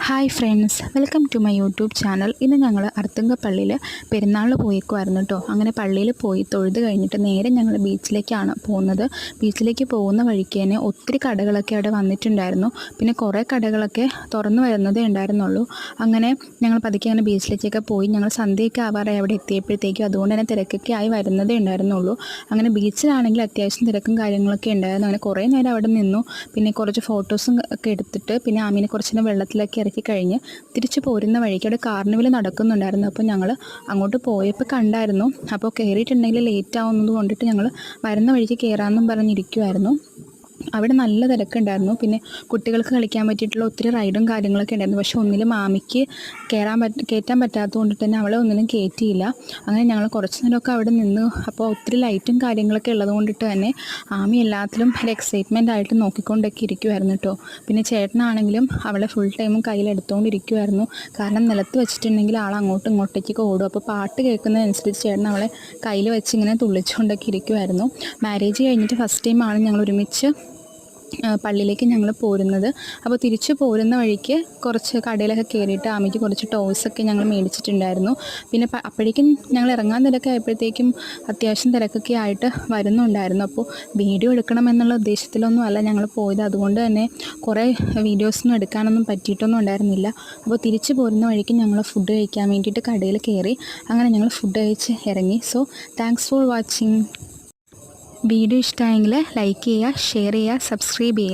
Hi friends, welcome to my YouTube channel. ഇന്ന് ഞങ്ങൾ അർത്തുങ്കപ്പള്ളിയിൽ പെരുന്നാളിൽ പോയേക്കുമായിരുന്നു കേട്ടോ. അങ്ങനെ പള്ളിയിൽ പോയി തൊഴുത് കഴിഞ്ഞിട്ട് നേരെ ഞങ്ങൾ ബീച്ചിലേക്കാണ് പോകുന്നത്. ബീച്ചിലേക്ക് പോകുന്ന വഴിക്ക് തന്നെ ഒത്തിരി കടകളൊക്കെ അവിടെ വന്നിട്ടുണ്ടായിരുന്നു. പിന്നെ കുറേ കടകളൊക്കെ തുറന്നു വരുന്നതേ ഉണ്ടായിരുന്നുള്ളൂ. അങ്ങനെ ഞങ്ങൾ പതുക്കെ അങ്ങനെ ബീച്ചിലേക്കൊക്കെ പോയി. ഞങ്ങൾ സന്ധ്യയൊക്കെ ആവാറായി അവിടെ എത്തിയപ്പോഴത്തേക്കും. അതുകൊണ്ട് തന്നെ തിരക്കൊക്കെ ആയി വരുന്നതേ ഉണ്ടായിരുന്നുള്ളൂ. അങ്ങനെ ബീച്ചിലാണെങ്കിൽ അത്യാവശ്യം തിരക്കും കാര്യങ്ങളൊക്കെ ഉണ്ടായിരുന്നു. അങ്ങനെ കുറേ നേരം അവിടെ നിന്നു. പിന്നെ കുറച്ച് ഫോട്ടോസും ഒക്കെ എടുത്തിട്ട് പിന്നെ ആമീനെ കുറച്ച് നേരം വെള്ളത്തിലൊക്കെ ഇറക്കി കഴിഞ്ഞ് തിരിച്ച് പോരുന്ന വഴിക്ക് അവിടെ കാർണിവൽ നടക്കുന്നുണ്ടായിരുന്നു. അപ്പോൾ ഞങ്ങൾ അങ്ങോട്ട് പോയപ്പോൾ കണ്ടായിരുന്നു. അപ്പോൾ കയറിയിട്ടുണ്ടെങ്കിൽ ലേറ്റ് ആവുന്നത് കൊണ്ടിട്ട് ഞങ്ങൾ വരുന്ന വഴിക്ക് കയറാമെന്നും പറഞ്ഞിരിക്കുമായിരുന്നു. അവിടെ നല്ല തിരക്കുണ്ടായിരുന്നു. പിന്നെ കുട്ടികൾക്ക് കളിക്കാൻ പറ്റിയിട്ടുള്ള ഒത്തിരി റൈഡും കാര്യങ്ങളൊക്കെ ഉണ്ടായിരുന്നു. പക്ഷേ ഒന്നിലും മാമിക്ക് കയറ്റാൻ പറ്റാത്തത് കൊണ്ടിട്ട് തന്നെ അവളെ ഒന്നിലും കയറ്റിയില്ല. അങ്ങനെ ഞങ്ങൾ കുറച്ച് നേരമൊക്കെ അവിടെ നിന്ന്. അപ്പോൾ ഒത്തിരി ലൈറ്റും കാര്യങ്ങളൊക്കെ ഉള്ളത് കൊണ്ടിട്ട് തന്നെ ആമി എല്ലാത്തിലും ഒരു എക്സൈറ്റ്മെൻ്റ് ആയിട്ട് നോക്കിക്കൊണ്ടൊക്കെ ഇരിക്കുമായിരുന്നു കേട്ടോ. പിന്നെ ചേട്ടനാണെങ്കിലും അവളെ ഫുൾ ടൈമും കയ്യിലെടുത്തുകൊണ്ടിരിക്കുമായിരുന്നു. കാരണം നിലത്ത് വെച്ചിട്ടുണ്ടെങ്കിൽ ആൾ അങ്ങോട്ടും ഇങ്ങോട്ടേക്കൊക്കെ ഓടും. അപ്പോൾ പാട്ട് കേൾക്കുന്നതനുസരിച്ച് ചേട്ടൻ അവളെ കയ്യിൽ വെച്ച് ഇങ്ങനെ തുള്ളിച്ചുകൊണ്ടൊക്കെ ഇരിക്കുമായിരുന്നു. മാരേജ് കഴിഞ്ഞിട്ട് ഫസ്റ്റ് ടൈമാണ് ഞങ്ങൾ ഒരുമിച്ച് പള്ളിയിലേക്ക് ഞങ്ങൾ പോരുന്നത്. അപ്പോൾ തിരിച്ച് പോരുന്ന വഴിക്ക് കുറച്ച് കടയിലൊക്കെ കയറിയിട്ട് ആമയ്ക്ക് കുറച്ച് ടോയ്സൊക്കെ ഞങ്ങൾ മേടിച്ചിട്ടുണ്ടായിരുന്നു. പിന്നെ അപ്പോഴേക്കും ഞങ്ങൾ ഇറങ്ങാൻ തിരക്ക് ആയപ്പോഴത്തേക്കും അത്യാവശ്യം തിരക്കൊക്കെ ആയിട്ട് വരുന്നുണ്ടായിരുന്നു. അപ്പോൾ വീഡിയോ എടുക്കണമെന്നുള്ള ഉദ്ദേശത്തിലൊന്നും അല്ല ഞങ്ങൾ പോയത്. അതുകൊണ്ട് തന്നെ കുറേ വീഡിയോസൊന്നും എടുക്കാനൊന്നും പറ്റിയിട്ടൊന്നും ഉണ്ടായിരുന്നില്ല. അപ്പോൾ തിരിച്ച് പോരുന്ന വഴിക്ക് ഞങ്ങൾ ഫുഡ് കഴിക്കാൻ വേണ്ടിയിട്ട് കടയിൽ കയറി. അങ്ങനെ ഞങ്ങൾ ഫുഡ് കഴിച്ച് ഇറങ്ങി. So thanks for watching. Video ഇഷ്ടമായെങ്കിൽ ലൈക്ക് ചെയ്യുക, ഷെയർ ചെയ്യുക, സബ്സ്ക്രൈബ് ചെയ്യുക.